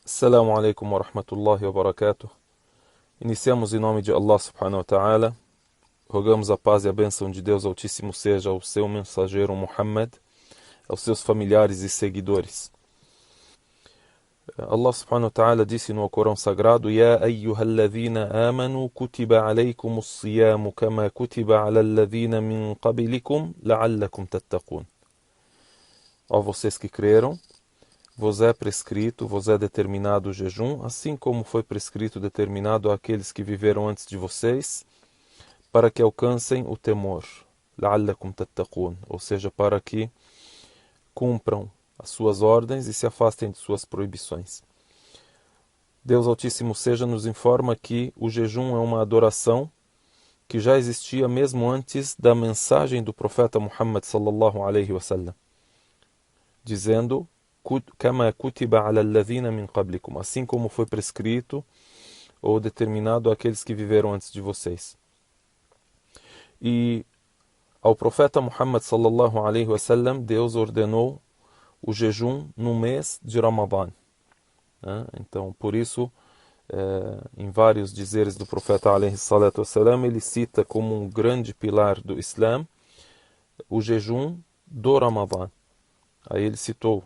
Assalamu alaikum wa rahmatullahi wa barakatuh. Iniciamos em nome de Allah subhanahu wa ta'ala. Rogamos a paz e a bênção de Deus Altíssimo seja ao seu mensageiro Muhammad, aos seus familiares e seguidores. Allah subhanahu wa ta'ala disse no Corão Sagrado: Ya ayyuhalladhina amanu kutiba alaykumus siyamu kama kutiba ala alladhina min qablikum la'allakum tattaqun. Ó vocês que creram, vos é prescrito, vos é determinado o jejum, assim como foi prescrito, determinado àqueles que viveram antes de vocês, para que alcancem o temor. لَعَلَّكُمْ تَتَّقُونَ, ou seja, para que cumpram as suas ordens e se afastem de suas proibições. Deus Altíssimo seja nos informa que o jejum é uma adoração que já existia mesmo antes da mensagem do profeta Muhammad sallallahu alaihi wasallam, dizendo: كما كتب على الذين من قبلكم, assim como foi prescrito ou determinado àqueles que viveram antes de vocês. E ao profeta Muhammad sallallahu alaihi wasallam, Deus ordenou o jejum no mês de Ramadã. Então, por isso, em vários dizeres do profeta alaihi salatu wassalam, ele cita como um grande pilar do Islã o jejum do Ramadã. Aí ele citou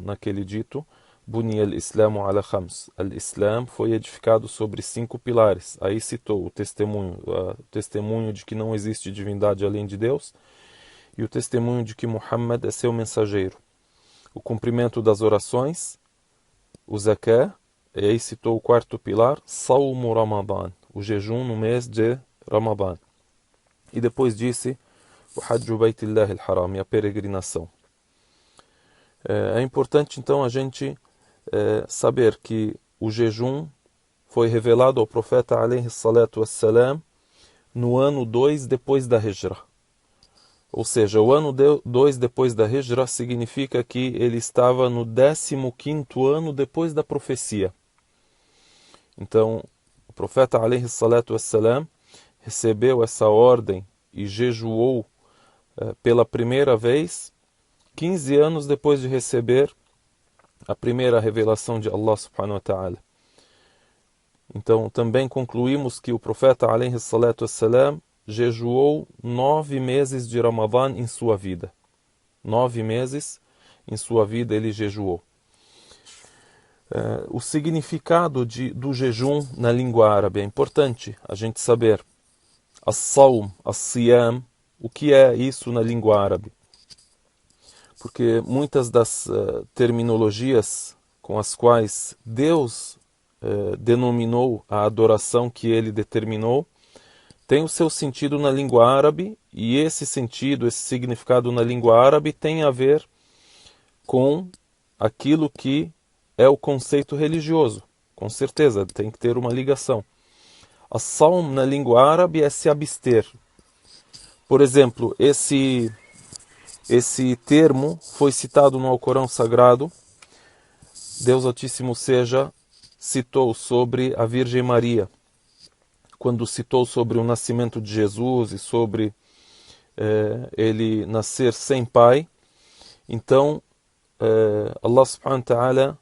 naquele dito: Buniya al-Islamu ala khams. Al-Islam foi edificado sobre 5 pilares. Aí citou o testemunho de que não existe divindade além de Deus e o testemunho de que Muhammad é seu mensageiro. O cumprimento das orações, o zakah, e aí citou o 4º pilar, Sawmu Ramadan, o jejum no mês de Ramadã. E depois disse o Hajju Baytillahi al-Haram, a peregrinação. É importante então a gente saber que o jejum foi revelado ao profeta alaihi salatu wassalam no ano 2 depois da Hijra. Ou seja, o ano 2 depois da Hijra significa que ele estava no 15º ano depois da profecia. Então, o profeta alaihi salatu wassalam recebeu essa ordem e jejuou pela primeira vez 15 anos depois de receber a primeira revelação de Allah subhanahu wa ta'ala. Então, também concluímos que o profeta alaihi salatu wassalam jejuou 9 meses de Ramadã em sua vida. 9 meses em sua vida ele jejuou. O significado do jejum na língua árabe é importante a gente saber. As-sawm, as-siyam, o que é isso na língua árabe? Porque muitas das terminologias com as quais Deus denominou a adoração que ele determinou tem o seu sentido na língua árabe, e esse sentido, esse significado na língua árabe tem a ver com aquilo que é o conceito religioso. Com certeza, tem que ter uma ligação. As-sawm na língua árabe é se abster. Por exemplo, esse termo foi citado no Alcorão Sagrado. Deus Altíssimo seja citou sobre a Virgem Maria, quando citou sobre o nascimento de Jesus e sobre ele nascer sem pai. Então, Allah subhanahu wa ta'ala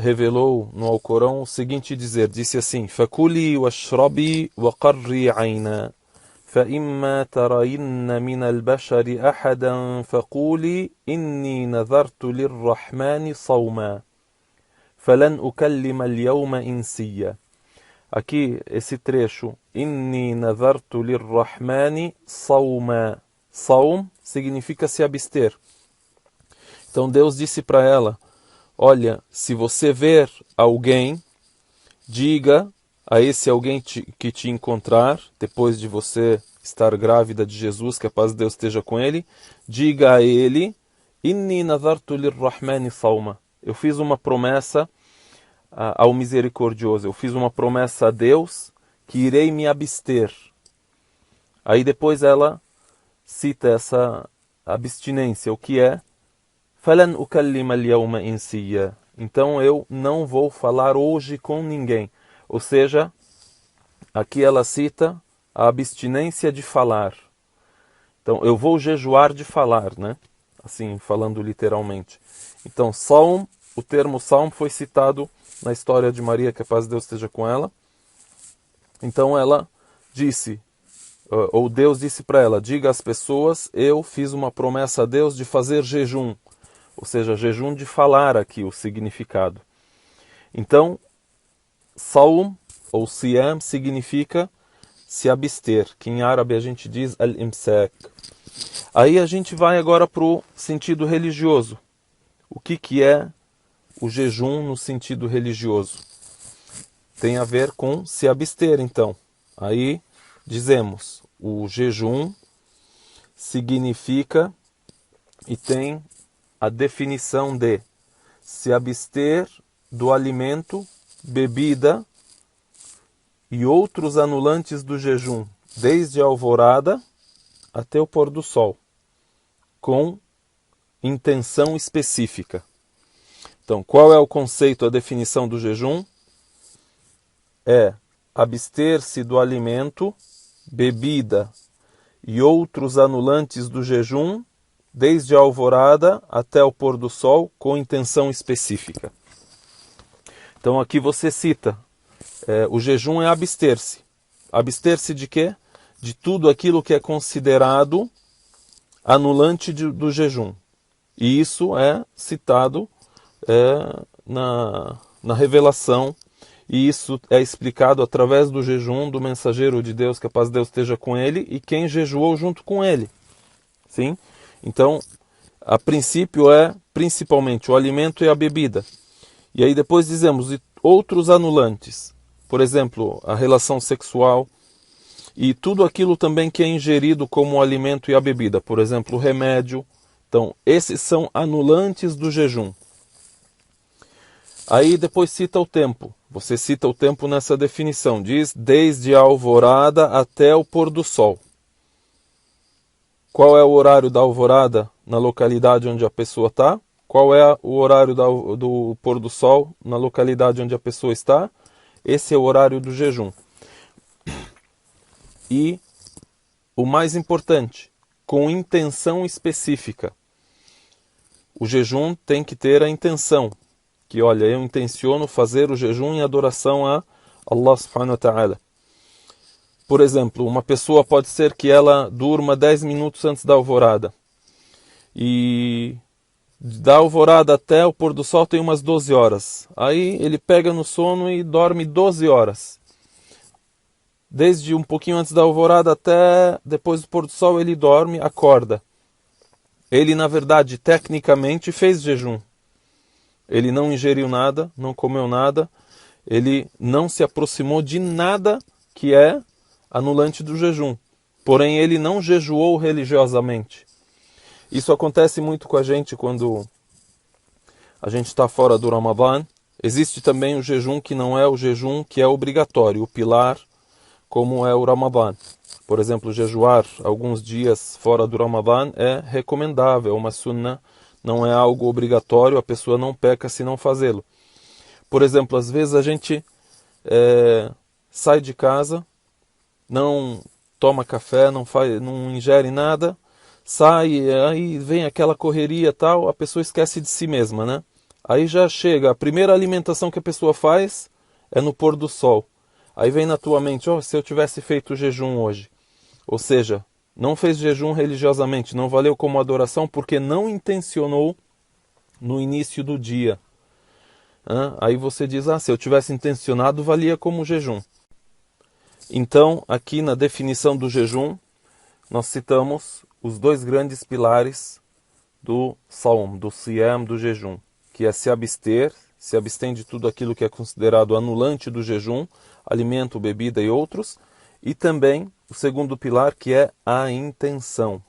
revelou no Alcorão o seguinte dizer, disse assim: فَكُلِي وَاشْرَبِي وَقَرِّي عَيْنًا فإما ترين من البشر أحدا فقولي إني نذرت للرحمن صوما فلن أكلم اليوم إنسيا. Aqui, esse trecho, إني نذرت للرحمن صوما. Saum significa se abster. Então Deus disse para ela: olha, se você ver alguém, diga a esse alguém que te encontrar, depois de você estar grávida de Jesus, que a paz de Deus esteja com ele, diga a ele: Inni nazartu lirrahmani sawma. Eu fiz uma promessa ao misericordioso, eu fiz uma promessa a Deus que irei me abster. Aí depois ela cita essa abstinência, o que é? Falan ukallima al-yawma insiya. Então eu não vou falar hoje com ninguém. Ou seja, aqui ela cita a abstinência de falar. Então, eu vou jejuar de falar, né? Assim, falando literalmente. Então, Sawm o termo Saum foi citado na história de Maria, que a paz de Deus esteja com ela. Então ela disse, ou Deus disse para ela, diga às pessoas, eu fiz uma promessa a Deus de fazer jejum. Ou seja, jejum de falar aqui o significado. Então, Saum ou Siyam significa se abster, que em árabe a gente diz al-imsak. Aí a gente vai agora para o sentido religioso. O que é o jejum no sentido religioso? Tem a ver com se abster, então. Aí dizemos, o jejum significa e tem a definição de se abster do alimento, bebida e outros anulantes do jejum, desde a alvorada até o pôr do sol, com intenção específica. Então, qual é o conceito, a definição do jejum? É abster-se do alimento, bebida e outros anulantes do jejum, desde a alvorada até o pôr do sol, com intenção específica. Então aqui você cita, o jejum é abster-se. Abster-se de quê? De tudo aquilo que é considerado anulante do jejum. E isso é citado na revelação, e isso é explicado através do jejum do mensageiro de Deus, que a paz de Deus esteja com ele, e quem jejuou junto com ele. Sim? Então, a princípio é principalmente o alimento e a bebida. E aí depois dizemos outros anulantes. Por exemplo, a relação sexual e tudo aquilo também que é ingerido como o alimento e a bebida. Por exemplo, o remédio. Então, esses são anulantes do jejum. Aí depois cita o tempo. Você cita o tempo nessa definição. Diz desde a alvorada até o pôr do sol. Qual é o horário da alvorada na localidade onde a pessoa está? Qual é o horário do pôr do sol na localidade onde a pessoa está? Esse é o horário do jejum. E o mais importante, com intenção específica. O jejum tem que ter a intenção. Que olha, eu intenciono fazer o jejum em adoração a Allah subhanahu wa ta'ala. Por exemplo, uma pessoa pode ser que ela durma 10 minutos antes da alvorada. E da alvorada até o pôr do sol tem umas 12 horas. Aí ele pega no sono e dorme 12 horas. Desde um pouquinho antes da alvorada até depois do pôr do sol ele dorme, acorda. Ele, na verdade, tecnicamente fez jejum. Ele não ingeriu nada, não comeu nada. Ele não se aproximou de nada que é anulante do jejum. Porém, ele não jejuou religiosamente. Isso acontece muito com a gente quando a gente está fora do Ramadã. Existe também o jejum que não é o jejum que é obrigatório, o pilar, como é o Ramadã. Por exemplo, jejuar alguns dias fora do Ramadã é recomendável, é uma sunnah, não é algo obrigatório, a pessoa não peca se não fazê-lo. Por exemplo, às vezes a gente sai de casa, não toma café, não ingere nada, sai, aí vem aquela correria e tal, a pessoa esquece de si mesma, né? Aí já chega, a primeira alimentação que a pessoa faz é no pôr do sol. Aí vem na tua mente, se eu tivesse feito jejum hoje. Ou seja, não fez jejum religiosamente, não valeu como adoração porque não intencionou no início do dia. Aí você diz, se eu tivesse intencionado, valia como jejum. Então, aqui na definição do jejum, nós citamos os dois grandes pilares do Saum, do Siyam, do jejum, que é se abstém de tudo aquilo que é considerado anulante do jejum, alimento, bebida e outros, e também o segundo pilar, que é a intenção.